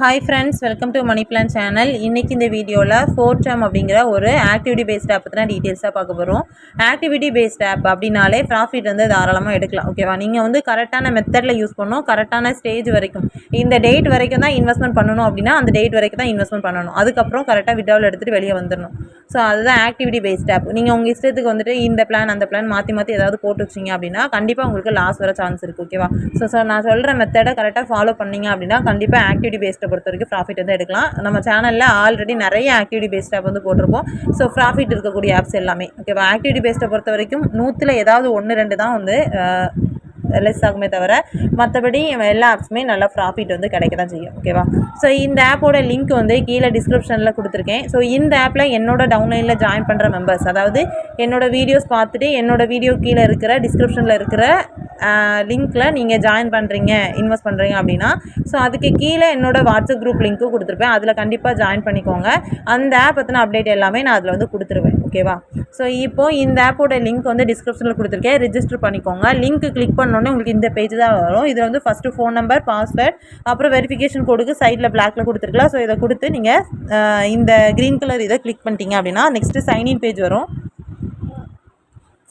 Hi friends, welcome to Money Plan channel. இன்னைக்கு இந்த வீடியோல 4 term அப்படிங்கிற ஒரு ஆக்டிவிட்டி பேஸ்ட் ஆப் பத்தின டீடைல்ஸா பார்க்க போறோம். ஆக்டிவிட்டி பேஸ்ட் ஆப் அப்படினாலே ப்ராஃபிட் வந்து தாராளமா எடுக்கலாம். ஓகேவா? நீங்க வந்து கரெக்ட்டான மெத்தட்ல யூஸ் பண்ணனும். கரெக்ட்டான ஸ்டேஜ் வரைக்கும் இந்த டேட் வரைக்கும் தான் இன்வெஸ்ட்மென்ட் பண்ணனும் அப்படினா அந்த டேட் வரைக்கும் தான் இன்வெஸ்ட்மென்ட் பண்ணனும். அதுக்கு அப்புறம் கரெக்ட்டா வித்ட்ராவல் எடுத்துட்டு வெளிய வந்துறணும். சோ அதுதான் ஆக்டிவிட்டி பேஸ்ட் ஆப். நீங்க உங்க இஷ்டத்துக்கு வந்துட்டு இந்த பிளான் அந்த பிளான் மாத்தி ஏதாவது போட்டு வச்சீங்க அப்படினா கண்டிப்பா உங்களுக்கு லாஸ் வர சான்ஸ் இருக்கு. ஓகேவா? சோ நான் சொல்ற மெத்தட கரெக்ட்டா ஃபாலோ பண்ணீங்க அப்படினா கண்டிப்பா ஆக்டிவிட்டி பேஸ்ட் பொறுத்தவரைக்கும் ப்ராஃபிட் வந்து எடுக்கலாம். நம்ம சேனல்ல ஆல்ரெடி நிறைய ஆக்டிவிட்டி பேஸ்ட் ஆப் வந்து போட்டுருப்போம். ஸோ ப்ராஃபிட் இருக்கக்கூடிய ஆப்ஸ் எல்லாமே ஓகேவா. ஆக்டிவிட்டி பேஸ்ட்டை பொறுத்த வரைக்கும் 100ல் ஏதாவது 1-2 தான் வந்து லெஸ் ஆகுமே தவிர மற்றபடி எல்லா ஆப்ஸுமே நல்லா ப்ராஃபிட் வந்து கிடைக்க தான் செய்யும். ஓகேவா? ஸோ இந்த ஆப்போட லிங்க் வந்து கீழே டிஸ்கிரிப்ஷனில் கொடுத்துருக்கேன். ஸோ இந்த ஆப்பில் என்னோட டவுன்லைனில் ஜாயின் பண்ணுற மெம்பர்ஸ், அதாவது என்னோட வீடியோஸ் பார்த்துட்டு என்னோட வீடியோ கீழே இருக்கிற டிஸ்கிரிப்ஷனில் இருக்கிற லிங்க்கில் நீங்கள் ஜாயின் பண்ணுறீங்க, இன்வெஸ்ட் பண்ணுறீங்க அப்படின்னா ஸோ அதுக்கு கீழே என்னோட வாட்ஸ்அப் குரூப் லிங்க்கும் கொடுத்துருப்பேன். அதில் கண்டிப்பாக ஜாயின் பண்ணிக்கோங்க. அந்த ஆப் பற்றின அப்டேட் எல்லாமே நான் அதில் வந்து கொடுத்துருவேன். ஓகேவா? ஸோ இப்போது இந்த ஆப்போட லிங்க் வந்து டிஸ்கிரிப்ஷனில் கொடுத்துருக்கேன். ரிஜிஸ்டர் பண்ணிக்கோங்க. லிங்க் கிளிக் பண்ணோன்னே உங்களுக்கு இந்த பேஜ் தான் வரும். இதில் வந்து ஃபஸ்ட்டு ஃபோன் நம்பர், பாஸ்வேர்ட், அப்புறம் வெரிஃபிகேஷன் கோடுக்கு சைடில் பிளாக்ல கொடுத்துருக்கலாம். ஸோ இதை கொடுத்து நீங்கள் இந்த க்ரீன் கலர் இதை கிளிக் பண்ணிட்டீங்க அப்படின்னா நெக்ஸ்ட்டு சைன்இன் பேஜ் வரும்.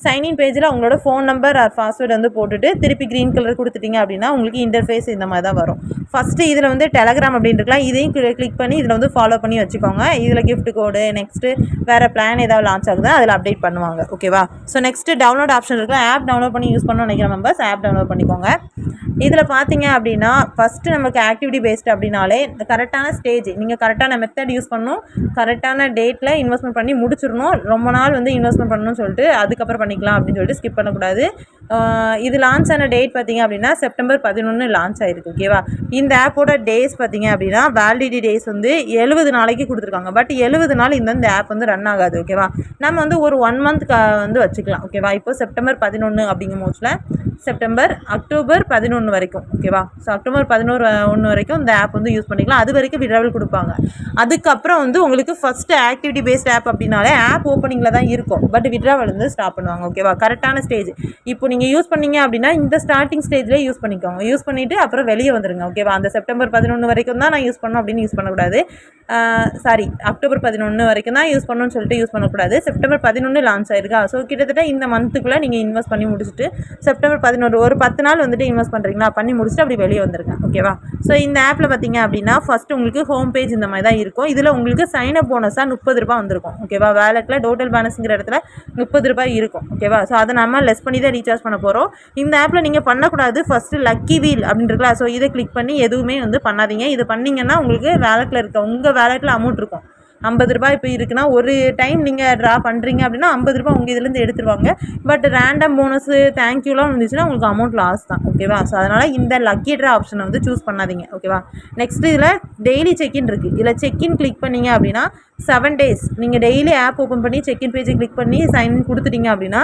சைன்இன் பேஜில் உங்களோட ஃபோன் நம்பர் ஆர் பாஸ்வேர்டு வந்து போட்டுட்டு திருப்பி க்ரீன் கலர் கொடுத்துட்டிங்க அப்படின்னா உங்களுக்கு இன்டர்ஃபேஸ் இந்த மாதிரி தான் வரும். ஃபஸ்ட்டு இதில் வந்து டெலகிராம் அப்படின்னு இருக்கலாம். இதையும் கிளிக் பண்ணி இதில் வந்து ஃபாலோ பண்ணி வச்சுக்கோங்க. இதில் கிஃப்ட் கோடு, நெக்ஸ்ட்டு வேறு பிளான் ஏதாவது லான்ச் ஆகுது அதில் அப்டேட் பண்ணுவாங்க. ஓகேவா? ஸோ நெக்ஸ்ட்டு டவுன்லோட் ஆப்ஷன் இருக்குல்ல, ஆப் டவுன்லோட் பண்ணி யூஸ் பண்ணணும்னு நினைக்கிற மெம்பர்ஸ் ஆப் டவுன்லோட் பண்ணிக்கோங்க. இதில் பார்த்தீங்க அப்படின்னா ஃபஸ்ட்டு நமக்கு ஆக்டிவிட்டி பேஸ்ட் அப்படின்னாலே கரெக்டான ஸ்டேஜ், நீங்கள் கரெக்டான மெத்தட் யூஸ் பண்ணணும், கரெக்டான டேட்டில் இன்வெஸ்ட்மெண்ட் பண்ணி முடிச்சிடணும். ரொம்ப நாள் வந்து இன்வெஸ்ட்மெண்ட் பண்ணணும்னு சொல்லிட்டு அதுக்கப்புறம் பண்ணிக்கலாம் அப்படின்னு சொல்லிட்டு ஸ்கிப் பண்ணக்கூடாது. இது லான்ச் ஆன டேட் பார்த்தீங்க அப்படின்னா செப்டம்பர் 11 லான்ச் ஆகிருக்கு. ஓகேவா? இந்த ஆப்போட டேஸ் பார்த்தீங்க அப்படின்னா வேலிடிட்டி டேஸ் வந்து 70 நாளைக்கு கொடுத்துருக்காங்க. பட் 70 நாள் இந்த ஆப் வந்து ரன் ஆகாது. ஓகேவா? நம்ம வந்து ஒரு 1 மந்த் வந்து வச்சுக்கலாம். ஓகேவா? இப்போ செப்டம்பர் 11 அப்படிங்கும் போதுல செப்டம்பர், அக்டோபர் 11 வரைக்கும். ஓகேவா? ஸோ அக்டோபர் 11 வரைக்கும் இந்த ஆப் வந்து யூஸ் பண்ணிக்கலாம். அது வரைக்கும் விட்ராவல் கொடுப்பாங்க. அதுக்கப்புறம் வந்து உங்களுக்கு ஃபஸ்ட்டு ஆக்டிவிட்டி பேஸ்ட் ஆப் அப்படின்னாலே ஆப் ஓப்பனிங்கில் தான் இருக்கும். பட் விட்ராவல் வந்து ஸ்டாப் பண்ணுவாங்க. ஓகேவா? கரெக்டான ஸ்டேஜ் இப்போ நீங்கள் யூஸ் பண்ணீங்க அப்படின்னா இந்த ஸ்டார்டிங் ஸ்டேஜ்லேயே யூஸ் பண்ணிக்கோங்க. யூஸ் பண்ணிவிட்டு அப்புறம் வெளியே வந்துடுங்க. ஓகேவா? அந்த செப்டம்பர் 11 வரைக்கும் தான் நான் யூஸ் பண்ணணும் அப்படின்னு யூஸ் பண்ணக்கூடாது. அக்டோபர் 11 வரைக்கும் தான் யூஸ் பண்ணணும்னு சொல்லிட்டு யூஸ் பண்ணக்கூடாது. செப்டம்பர் 11 லான்ச் ஆயிருக்கா. ஸோ கிட்டத்தட்ட இந்த மந்த்துக்குள்ளே நீங்கள் இன்வெஸ்ட் பண்ணி முடிச்சுட்டு செப்டம்பர் 11 ஒரு 10 நாள் வந்துட்டு இன்வெஸ்ட் பண்ணுறீங்களா, பண்ணி முடிச்சுட்டு அப்படி வெளியே வந்துருங்க. ஓகேவா? ஸோ இந்த ஆப்பில் பார்த்தீங்க அப்படின்னா ஃபஸ்ட்டு உங்களுக்கு ஹோம் பேஜ் இந்த மாதிரி தான் இருக்கும். இதில் உங்களுக்கு சைன் அப் போனஸாக 30 ரூபாய் வந்திருக்கும். ஓகேவா? வேலெட்டில் டோட்டல் பேலன்ஸுங்கிற இடத்துல 30 ரூபாய் இருக்கும். ஓகேவா? ஸோ அதை நம்ம லெஸ் பண்ணி தான் ரீசார்ஜ் பண்ண போகிறோம். இந்த ஆப்பில் நீங்கள் பண்ணக்கூடாது ஃபஸ்ட்டு லக்கி வீல் அப்படின்னு இருக்குல்ல, ஸோ இதை கிளிக் பண்ணி எதுவுமே வந்து பண்ணாதீங்க. இது பண்ணிங்கன்னா உங்களுக்கு வேலெட்டில் இருக்க உங்கள் வேலெட்டில் அமௌண்ட் இருக்கும் 50 ரூபாய் இப்போ இருக்குன்னா ஒரு டைம் நீங்கள் ட்ரா பண்ணுறீங்க அப்படின்னா 50 ரூபாய் உங்கள் இதுலேருந்து எடுத்துருவாங்க. பட் ரேண்டம் போனஸு தேங்க்யூலாம் வந்துச்சுன்னா உங்களுக்கு அமௌண்ட் லாஸ் தான். ஓகேவா? ஸோ அதனால் இந்த லக்கி ட்ரா ஆப்ஷனை வந்து சூஸ் பண்ணாதீங்க. ஓகேவா? நெக்ஸ்ட்டு இதில் டெய்லி செக்இன் இருக்குது. இதில் செக்இன் கிளிக் பண்ணிங்க அப்படின்னா 7 days நீங்கள் டெய்லி ஆப் ஓப்பன் பண்ணி செக்இன் பேஜை கிளிக் பண்ணி சைன்இன் கொடுத்துட்டீங்க அப்படின்னா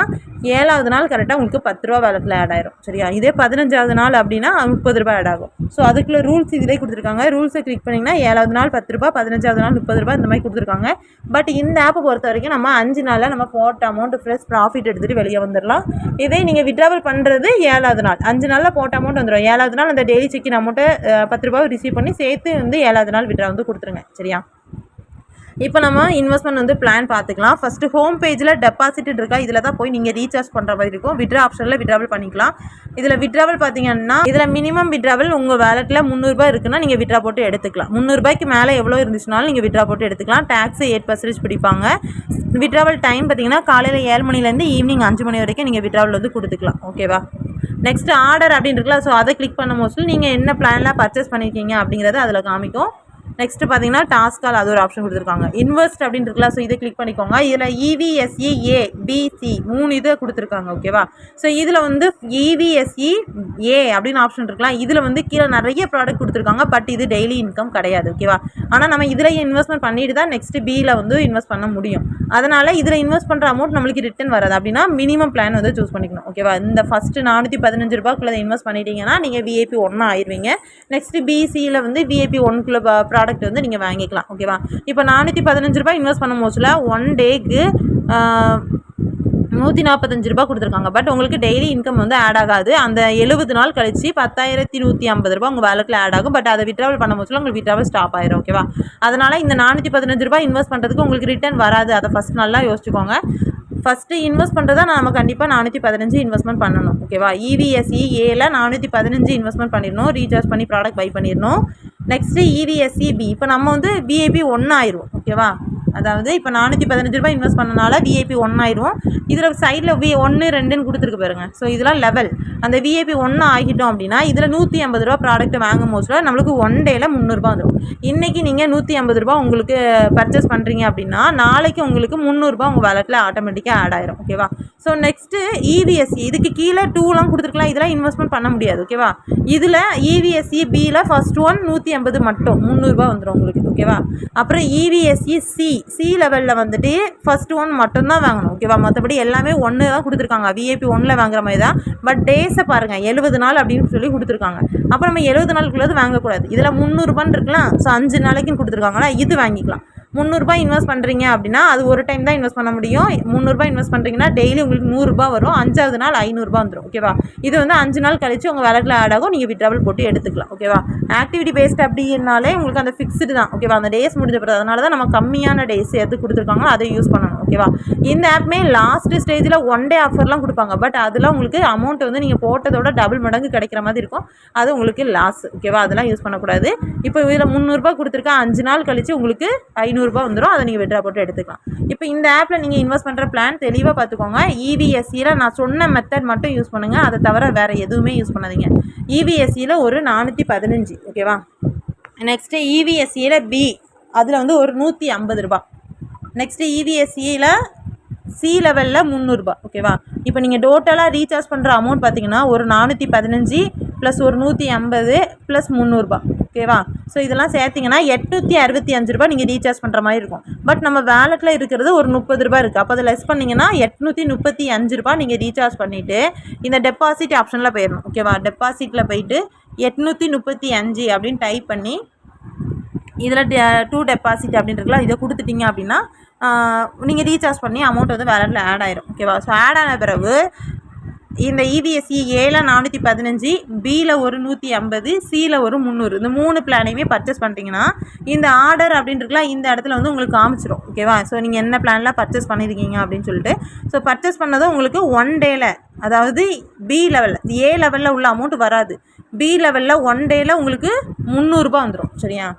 7வது நாள் கரெக்டாக உங்களுக்கு 10 ரூபா வேலெட்டில் ஆட் ஆயிரும். சரியா? இதே 15வது நாள் அப்படின்னா 30 ரூபாய் ஆட் ஆகும். ஸோ அதுக்குள்ள ரூல்ஸ் இதிலே கொடுத்துருக்காங்க. ரூல்ஸை கிளிக் பண்ணிங்கன்னா 7வது நாள் 10 ரூபா, 15வது நாள் 30 ரூபாய் இந்த மாதிரி கொடுத்துருக்காங்க. பட் இந்த ஆப்பை பொறுத்த வரைக்கும் நம்ம 5 நாளில் நம்ம போட்ட அமௌண்ட் ஃப்ரெஷ் ப்ராஃபிட் எடுத்துகிட்டு வெளியே வந்துடலாம். இதே நீங்கள் விட்ராவல் பண்ணுறது 7வது நாள், 5 நாளில் போட்ட அமௌண்ட் வந்துடும். 7வது நாள் அந்த டெய்லி செக்கின் அமௌண்ட்டை 10 ரூபாய் ரிசீவ் பண்ணி சேர்த்து வந்து 7வது நாள் விட்ரா வந்து கொடுத்துருங்க. சரியா? இப்போ நம்ம இன்வெஸ்ட்மெண்ட் வந்து பிளான் பார்த்துக்கலாம். ஃபஸ்ட்டு ஹோம் பேஜில் டெபாசிட் இருக்கா, இதில் தான் போய் நீங்கள் ரீசார்ஜ் பண்ணுற மாதிரி இருக்கும். விட்ரா ஆப்ஷனில் விட்ராவல் பண்ணிக்கலாம். இதில் விட்ராவல் பார்த்தீங்கன்னா இதில் மினிமம் விட்ராவல் உங்கள் வேலெட்டில் 300 ரூபாய் இருக்குன்னா நீங்கள் விட்ரா போட்டு எடுத்துக்கலாம். 300 ரூபாய்க்கு மேலே எவ்வளோ இருந்துச்சுனாலும் நீங்கள் விட்ரா போட்டு எடுத்துக்கலாம். டேக்ஸு 8% பிடிப்பாங்க. விட்ராவல் டைம் பார்த்தீங்கன்னா காலையில் 7 மணிலேருந்து ஈவினிங் 5 மணி வரைக்கும் நீங்கள் விட்ராவல் வந்து கொடுத்துக்கலாம். ஓகேவா? நெக்ஸ்ட் ஆர்டர் அப்படின்னு இருக்குல்ல, ஸோ அதை கிளிக் பண்ண மோஸ்ட்லி நீங்கள் என்ன பிளானில் பர்ச்சேஸ் பண்ணியிருக்கீங்க அப்படிங்கிறத அதில் காமிக்கும். நெக்ஸ்ட்டு பார்த்தீங்கன்னா டாஸ்கால் அது ஒரு ஆப்ஷன் கொடுத்துருக்காங்க. இன்வெஸ்ட் அப்படின்னு இருக்குல்ல, ஸோ இதை கிளிக் பண்ணிக்கோங்க. இதில் EVSE A B C 3 இதை கொடுத்துருக்காங்க. ஓகேவா? ஸோ இதில் வந்து EVSE A அப்படின்னு ஆப்ஷன் இருக்கலாம். இதில் வந்து கீழே நிறைய ப்ராடக்ட் கொடுத்துருக்காங்க. பட் இது டெய்லி இன்கம் கிடையாது. ஓகேவா? ஆனால் நம்ம இதில் இன்வெஸ்ட்மெண்ட் பண்ணிட்டு தான் நெக்ஸ்ட்டு பியில் வந்து இன்வெஸ்ட் பண்ண முடியும். அதனால் இதில் இன்வெஸ்ட் பண்ணுற அமௌண்ட் நம்மளுக்கு ரிட்டன் வராது. அப்படின்னா மினிமம் பிளான் வந்து சூஸ் பண்ணிக்கணும். ஓகேவா? இந்த ஃபஸ்ட்டு 415 ரூபாய்க்குள்ளே இன்வெஸ்ட் பண்ணிட்டீங்கன்னா நீங்கள் VIP 1 ஆயிடுவீங்க. நெக்ஸ்ட்டு BCயில் வந்து VIP 1 ப்ராடக்ட் வந்து நீங்கள் வாங்கிக்கலாம். ஓகேவா? இப்போ 415 ரூபாய் இன்வெஸ்ட் பண்ணும் போதுல 1 டேக்கு 145 ரூபா கொடுத்துருக்காங்க. பட் உங்களுக்கு டெய்லி இன்கம் வந்து ஆட் ஆகாது. அந்த 70 நாள் கழிச்சு 10,150 ரூபா உங்கள் வேலெட்டில் ஆட் ஆகும். பட் அதை விட்ராவல் பண்ணும் போது உங்களுக்கு விட்ராவல் ஸ்டாப் ஆயிரும். ஓகேவா? அதனால் இந்த 415 ரூபா இன்வெஸ்ட் பண்ணுறதுக்கு உங்களுக்கு ரிட்டர்ன் வராது. அதை ஃபஸ்ட் நல்லா யோசிச்சுக்கோங்க. ஃபஸ்ட்டு இன்வெஸ்ட் பண்ணுறதா நம்ம கண்டிப்பாக 415 இன்வெஸ்ட்மெண்ட் பண்ணணும். ஓகேவா? EVSE ஏல 415 இன்வெஸ்ட்மெண்ட் பண்ணிடணும். ரீசார்ஜ் பண்ணி ப்ராடக்ட் பை பண்ணிடணும். Next EVSE B. இப்போ நம்ம வந்து VIP 1 ஆயிரும். ஓகேவா? அதாவது இப்போ 415 ரூபாய் இன்வெஸ்ட் பண்ணனால VIP 1 ஆயிரும். இதில் சைடில் 1 2ன்னு கொடுத்துருக்கு பாருங்க. ஸோ இதெல்லாம் லெவல். அந்த VIP 1 ஆகிட்டோம் அப்படின்னா இதில் 150 ரூபா ப்ராடக்ட் வாங்கும் போது நம்மளுக்கு 1 டேயில் 300 ரூபா வந்துடும். இன்றைக்கி நீங்கள் 150 ரூபா உங்களுக்கு பர்ச்சேஸ் பண்ணுறீங்க அப்படின்னா நாளைக்கு உங்களுக்கு 300 ரூபா உங்கள் வேலெட்டில் ஆட்டோமேட்டிக்காக ஆட் ஆயிரும். ஓகேவா? So next EVSE. இதுக்கு கீழே 2லாம் கொடுத்துருக்கலாம். இதெல்லாம் இன்வெஸ்ட்மெண்ட் பண்ண முடியாது. ஓகேவா? இதில் EVSE Bயில் ஃபர்ஸ்ட் ஒன் 150 மட்டும் 300 ரூபா வந்துடும் உங்களுக்கு. ஓகேவா? அப்புறம் EVSE சி லெவலில் வந்துட்டு ஃபர்ஸ்ட் ஒன் மட்டும்தான் வாங்கணும். ஓகேவா? மற்றபடி எல்லாமே 1 தான் கொடுத்துருக்காங்க. VIP 1ல் வாங்குற மாதிரி தான். பட் டேஸை பாருங்கள், 70 நாள் அப்படின்னு சொல்லி கொடுத்துருக்காங்க. அப்போ நம்ம 70 நாளுக்குள்ளது வாங்கக்கூடாது. இதில் 300 ரூபான்னு இருக்கலாம். ஸோ 5 நாளைக்குன்னு கொடுத்துருக்காங்களா, இது வாங்கிக்கலாம். 300 ரூபாய் இன்வெஸ்ட் பண்ணுறீங்க அப்படின்னா அது ஒரு டைம் தான் இன்வெஸ்ட் பண்ண முடியும். 300 ரூபாய் இன்வெஸ்ட் பண்ணுறீங்கன்னா டெய்லி உங்களுக்கு 100 ரூபா வரும். 5வது நாள் 500 ரூபா வந்துடும். ஓகேவா? இது வந்து 5 நாள் கழிச்சு உங்கள் வேலெட்டில் ஆட் ஆகும். நீங்கள் விட்ராவல் போட்டு எடுத்துக்கலாம். ஓகேவா? ஆக்டிவிட்டி பேஸ்ட் அப்படின்னாலே உங்களுக்கு அந்த ஃபிக்ஸ்டு தான். ஓகேவா? அந்த டேஸ் முடிஞ்ச பிறகு அதனால தான் நம்ம கம்மியான டேஸ் எது கொடுத்துருக்காங்களோ அதை யூஸ் பண்ணணும். ஓகேவா? இந்த ஆப்மே லாஸ்ட் ஸ்டேஜில் 1 டே ஆஃபர்லாம் கொடுப்பாங்க. பட் அதில் உங்களுக்கு அமௌண்ட் வந்து நீங்கள் போட்டதோட டபுள் மடங்கு கிடைக்கிற மாதிரி இருக்கும். அது உங்களுக்கு லாஸ். ஓகேவா? அதெல்லாம் யூஸ் பண்ணக்கூடாது. இப்போ இதில் 300 ரூபா கொடுத்துருக்கேன். 5 நாள் கழிச்சு உங்களுக்கு 500 ரூபா வந்துடும். அதை நீங்கள் விட்ரா போட்டு எடுத்துக்கலாம். இப்போ இந்த ஆப்பில் நீங்கள் இன்வெஸ்ட் பண்ணுற பிளான் தெளிவாக பார்த்துக்கோங்க. EVSEயில் நான் சொன்ன மெத்தட் மட்டும் யூஸ் பண்ணுங்கள். அதை தவிர வேறு எதுவுமே யூஸ் பண்ணாதீங்க. EVSEயில் ஒரு 415. ஓகேவா? நெக்ஸ்ட்டு EVSEயில் B. அதில் வந்து ஒரு 150 ரூபா. நெக்ஸ்ட்டு EVSEயில் சி லெவலில் 300 ரூபா. ஓகேவா? இப்போ நீங்கள் டோட்டலாக ரீசார்ஜ் பண்ணுற அமௌண்ட் பார்த்தீங்கன்னா ஒரு 415 ப்ளஸ் ஒரு 150 ப்ளஸ் 300 ரூபா. ஓகேவா? ஸோ இதெல்லாம் சேர்த்திங்கன்னா 865 ரூபா நீங்கள் ரீசார்ஜ் பண்ணுற மாதிரி இருக்கும். பட் நம்ம வேலெட்டில் இருக்கிறது ஒரு 30 ரூபா இருக்குது. அப்போ அதை லெஸ் பண்ணிங்கன்னா 835 ரூபா நீங்கள் ரீசார்ஜ் பண்ணிவிட்டு இந்த டெபாசிட் ஆப்ஷனில் போயிடணும். ஓகேவா? டெபாசிட்டில் போயிட்டு 835 அப்படின்னு டைப் பண்ணி இதில் 2 டெபாசிட் அப்படின்றதுலாம் இதை கொடுத்துட்டிங்க அப்படின்னா நீங்கள் ரீசார்ஜ் பண்ணி அமௌண்ட் வந்து வேலெட்டில் ஆட் ஆயிரும். ஓகேவா? ஸோ ஆட் ஆன பிறகு இந்த EVSE ஏல 415, பியில் ஒரு 150, சியில் ஒரு 300, இந்த 3 பிளானையுமே பர்ச்சேஸ் பண்ணிட்டீங்கன்னா இந்த ஆர்டர் அப்படின்றதுலாம் இந்த இடத்துல வந்து உங்களுக்கு காமிச்சிடும். ஓகேவா? ஸோ நீங்கள் என்ன பிளான்லாம் பர்ச்சேஸ் பண்ணியிருக்கீங்க அப்படின்னு சொல்லிட்டு ஸோ பர்ச்சேஸ் பண்ணதும் உங்களுக்கு 1 டேயில், அதாவது B லெவலில், A லெவலில் உள்ள அமௌண்ட் வராது. B லெவலில் 1 டேயில் உங்களுக்கு 300 ரூபா வந்துடும். சரியா?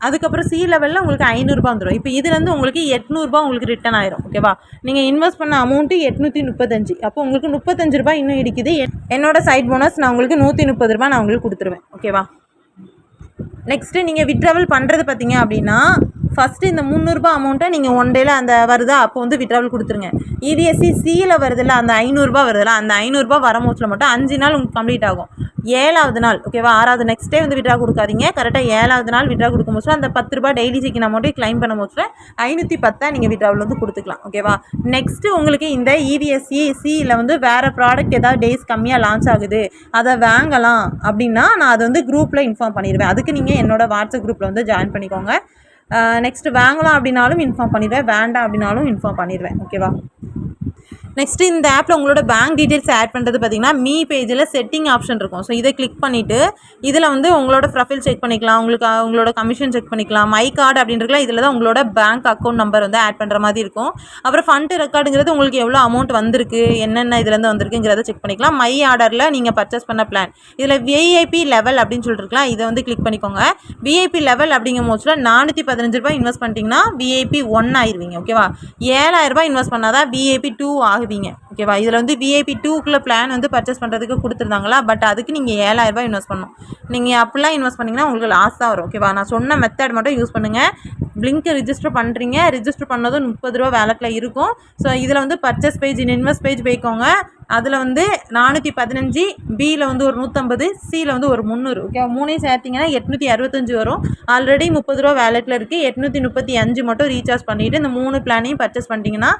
அதுக்கப்புறம் சி லெவலில் உங்களுக்கு 500 ரூபா வந்துடும். இப்போ இதுலேருந்து உங்களுக்கு 800 ரூபா உங்களுக்கு ரிட்டர்ன் ஆயிரும். ஓகேவா? நீங்கள் இன்வெஸ்ட் பண்ண அமௌண்ட்டு 835. அப்போ உங்களுக்கு 35 ரூபாய் இன்னும் இருக்குது. என்னோட சைட் போனஸ் நான் உங்களுக்கு 130 ரூபா நான் உங்களுக்கு கொடுத்துருவேன். ஓகேவா? நெக்ஸ்ட்டு நீங்கள் விட்ராவல் பண்ணுறது பார்த்தீங்க அப்படின்னா ஃபஸ்ட்டு இந்த 300 ரூபா அமௌண்ட்டை நீங்கள் 1 டேயில் அந்த வருதா அப்போ வந்து விட்ராவல் கொடுத்துருங்க. EVSE சியில் வருதில்ல, அந்த 500 ரூபா வருதில்ல, அந்த 500 ரூபா வர மோச்சில் மட்டும் 5 நாள் உங்களுக்கு கம்ப்ளீட் ஆகும். 7வது நாள், ஓகேவா? 6வது நெக்ஸ்ட் டே வந்து விட்ரா கொடுக்காதீங்க. கரெக்டாக 7வது நாள் விட்ரா கொடுக்கும் போது அந்த 10 ரூபா டெய்லி செக்கின் அமௌண்ட்டை கிளைம் பண்ணும் போது 510 நீங்கள் விட்ராவில் வந்து கொடுத்துக்கலாம். ஓகேவா? நெக்ஸ்ட்டு உங்களுக்கு இந்த EVSE சியில் வந்து வேறு ப்ராடக்ட் ஏதாவது டேஸ் கம்மியாக லான்ச் ஆகுது, அதை வாங்கலாம் அப்படின்னா நான் அதை வந்து குரூப்பில் இன்ஃபார்ம் பண்ணிடுவேன். அதுக்கு நீங்கள் என்னோட வாட்ஸ்அப் குரூப்பில் வந்து ஜாயின் பண்ணிக்கோங்க. நெக்ஸ்ட்டு வாங்கலாம் அப்படின்னாலும் இன்ஃபார்ம் பண்ணிடுவேன், வேண்டாம் அப்படின்னாலும் இன்ஃபார்ம் பண்ணிடுவேன். ஓகேவா? நெக்ஸ்ட்டு இந்த ஆப்பில் உங்களோட பேங்க் டீட்டெயில்ஸ் ஆட் பண்ணுறது பார்த்தீங்கன்னா மீ பேஜில் செட்டிங் ஆப்ஷன் இருக்கும். ஸோ இதை கிளிக் பண்ணிவிட்டு இதில் வந்து உங்களோட ப்ரொஃபைல் செக் பண்ணிக்கலாம், உங்களோட கமிஷன் செக் பண்ணிக்கலாம். மை கார்டு அப்படின்றதுலாம் இதில் தான் உங்களோட பேங்க் அக்கௌண்ட் நம்பர் வந்து ஆட் பண்ணுற மாதிரி இருக்கும். அப்புறம் ஃபண்ட் ரெக்கார்டுங்கிறது உங்களுக்கு எவ்வளோ அமௌண்ட் வந்திருக்கு, என்னென்ன இதுலேருந்து வந்திருக்குங்கிறத செக் பண்ணிக்கலாம். மை ஆர்டரில் நீங்கள் பர்ச்சேஸ் பண்ண பிளான் இதில் VIP லெவல் அப்படின்னு சொல்லிட்டுருக்கலாம். இதை வந்து கிளிக் பண்ணிக்கோங்க. VIP லெவல் அப்படிங்கும் போது 415 ரூபாய் இன்வெஸ்ட் பண்ணிட்டீங்கன்னா VIP 1 ஆயிடுவீங்க. ஓகேவா? 7000 ரூபாய் இன்வெஸ்ட் பண்ணால் தான் VIP 2 ஆகுவீங்க. ஓகேவா? இதில் வந்து VIP 2க்குள்ள பிளான் வந்து பர்ச்சேஸ் பண்ணுறதுக்கு கொடுத்துருந்தாங்களா, பட் அதுக்கு நீங்கள் 7000 ரூபாய் இன்வெஸ்ட் பண்ணணும். நீங்கள் அப்படிலாம் இன்வெஸ்ட் பண்ணிங்கன்னா உங்களுக்கு லாஸ் தான் வரும். ஓகேவா? நான் சொன்ன மெத்தட் மட்டும் யூஸ் பண்ணுங்கள். லிங்க்கு ரிஜிஸ்டர் பண்ணுறீங்க, ரிஜிஸ்டர் பண்ணதும் 30 ரூபா வேலெட்டில் இருக்கும். ஸோ இதில் வந்து பர்ச்சேஸ் பேஜ், இன்வெஸ்ட் பேஜ் போய்க்கோங்க. அதில் வந்து 415, பியில் வந்து ஒரு 150, சியில் வந்து ஒரு 300. ஓகே, 3ஐயும் சேர்த்திங்கன்னா 865 வரும். ஆல்ரெடி 30 ரூபா வேலெட்டில் இருக்குது. 835 மட்டும் ரீசார்ஜ் பண்ணிவிட்டு இந்த 3 பிளானையும் பர்ச்சேஸ் பண்ணிட்டீங்கன்னா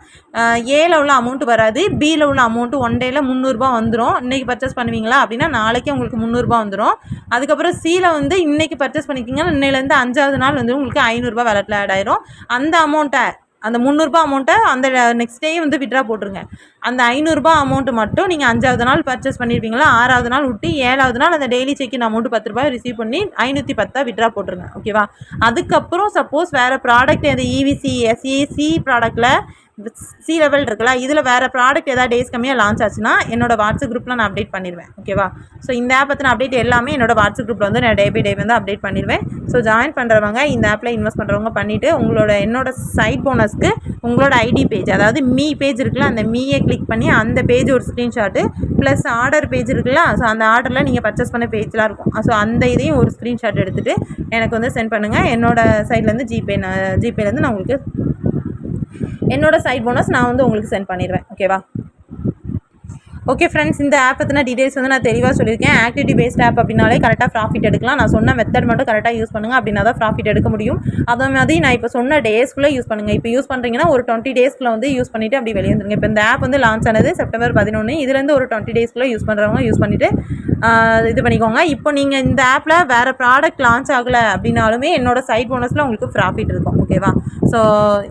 ஏல உள்ள அமௌண்ட் வராது, பியில் உள்ள அமௌண்ட்டு 1 டேயில் 300 ரூபா வந்துடும். இன்றைக்கி பர்ச்சேஸ் பண்ணுவீங்களா அப்படின்னா நாளைக்கு உங்களுக்கு 300 ரூபா வந்துடும். அதுக்கப்புறம் சியில் வந்து இன்றைக்கி பர்ச்சேஸ் பண்ணிக்கிங்கன்னா இன்னையிலேருந்து 5வது நாள் வந்து உங்களுக்கு 500 ரூபா வேலெட்டில் ஆட் ஆயிரும். அந்த அமௌண்ட்டை, அந்த 300 ரூபா அமௌண்ட்டை அந்த நெக்ஸ்ட் டே வந்து விட்ரா போட்டுருங்க. அந்த 500 ரூபாய் அமௌண்ட்டு மட்டும் நீங்கள் 5வது நாள் பர்ச்சேஸ் பண்ணியிருப்பீங்களா, 6வது நாள் விட்டு 7வது நாள் அந்த டெய்லி செக்கின் அமௌண்ட்டு 10 ரூபாய் ரிசீவ் பண்ணி 510 விட்ரா போட்டுருங்க. ஓகேவா? அதுக்கப்புறம் சப்போஸ் வேறு ப்ராடக்ட் அந்த இவிசி எஸ்இசி ப்ராடக்ட்டில் சி லெவல் இருக்குல்ல, இதில் வேறு ப்ராடக்ட் ஏதாவது டேஸ் கம்மியாக லான்ச் ஆச்சுன்னா என்னோட வாட்ஸ்அப் குரூப்பில் நான் அப்டேட் பண்ணிடுவேன். ஓகேவா? ஸோ இந்த ஆப் பற்றின அப்டேட் எல்லாமே என்னோட வாட்ஸ்அப் குரூப்பில் வந்து நான் டே பை டே வந்து அப்டேட் பண்ணிடுவேன். ஸோ ஜாயின் பண்ணுறவங்க இந்த ஆப்பில் இன்வெஸ்ட் பண்ணுறவங்க பண்ணிவிட்டு என்னோட சைட் போனஸ்க்கு உங்களோட ஐடி பேஜ், அதாவது மீ பேஜ் இருக்குல்ல, அந்த மீயை கிளிக் பண்ணி அந்த பேஜ் ஒரு ஸ்க்ரீன்ஷாட்டு ப்ளஸ் ஆர்டர் பேஜ் இருக்குல்ல, ஸோ அந்த ஆர்டரில் நீங்கள் பர்ச்சேஸ் பண்ண பேஜ்லாம் இருக்கும். ஸோ அந்த இதையும் ஒரு ஸ்க்ரீன்ஷாட் எடுத்துகிட்டு எனக்கு வந்து சென்ட் பண்ணுங்கள். என்னோடய சைட்லேருந்து ஜிபேலேருந்து நான் உங்களுக்கு என்னோட சைட் போனஸ் நான் வந்து உங்களுக்கு சென்ட் பண்ணிடுவேன். ஓகேவா? ஓகே ஃப்ரெண்ட்ஸ், இந்த ஆப் பற்றின டீடைல்ஸ் வந்து நான் தெளிவாக சொல்லியிருக்கேன். ஆக்டிவிட்டி பேஸ்ட் ஆப் அப்படின்னாலே கரெக்டாக ப்ராஃபிட் எடுக்கலாம். நான் சொன்ன மெத்தட் மட்டும் கரெக்டாக யூஸ் பண்ணுங்கள், அப்படின்னா தான் ப்ராஃபிட் எடுக்க முடியும். அதே மாதிரி நான் இப்போ சொன்ன டேஸ்க்குள்ளே யூஸ் பண்ணுங்கள். இப்போ யூஸ் பண்ணுறீங்கன்னா ஒரு 20 டேஸ்க்குள்ளே வந்து யூஸ் பண்ணிவிட்டு அப்படி வெளியே வந்துருங்க. இப்போ இந்த ஆப் வந்து லான்ச் ஆனது செப்டம்பர் 11. இதுலேருந்து ஒரு 20 டேஸ்க்குள்ளே யூஸ் பண்ணுறவங்க யூஸ் பண்ணிவிட்டு இது பண்ணிக்கோங்க. இப்போ நீங்கள் இந்த ஆப்பில் வேறு ப்ராடக்ட் லான்ச் ஆகலை அப்படின்னாலுமே என்னோட சைட் போனஸில் உங்களுக்கு ப்ராஃபிட் இருக்கும். ஓகேவா? ஸோ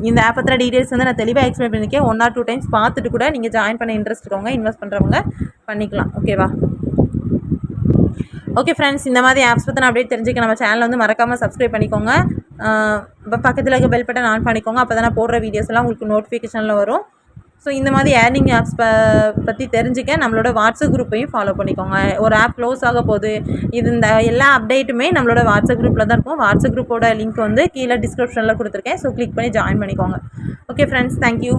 இந்த ஆப் பற்றின டீடைல்ஸ் வந்து நான் தெளிவாக எக்ஸ்பிளைன் பண்ணியிருக்கேன். 1 or 2 டைம்ஸ் பார்த்துட்டு கூட நீங்கள் ஜாயின் பண்ண இன்ட்ரெஸ்ட் இருக்கவங்க, இன்வெஸ்ட் பண்ணுறவங்க பண்ணிக்கலாம். ஓகேவா? ஓகே ஃப்ரெண்ட்ஸ், இந்த மாதிரி ஆப்ஸ் பற்றி நான் அப்டேட் தெரிஞ்சுக்க நம்ம சேனலை வந்து மறக்காமல் சப்ஸ்கிரைப் பண்ணிக்கோங்க. பக்கத்தில் இருக்க பெல் பட்டன் ஆன் பண்ணிக்கோங்க. அப்போ தான் நான் போடுற வீடியோஸ் எல்லாம் உங்களுக்கு நோட்டிஃபிகேஷனில் வரும். ஸோ இந்த மாதிரி ஏர்னிங் ஆப்ஸ் பற்றி தெரிஞ்சுக்க நம்மளோட வாட்ஸ்அப் குரூப்பையும் ஃபாலோ பண்ணிக்கோங்க. ஒரு ஆப் க்ளோஸ் ஆக போகுது, இந்த எல்லா அப்டேட்டுமே நம்மளோட வாட்ஸ்அப் குரூப்பில் தான் இருக்கும். வாட்ஸ்அப் குரூப்போட லிங்க் வந்து கீழே டிஸ்கிரிப்ஷனில் கொடுத்துருக்கேன். ஸோ கிளிக் பண்ணி ஜாயின் பண்ணிக்கோங்க. Okay friends, thank you.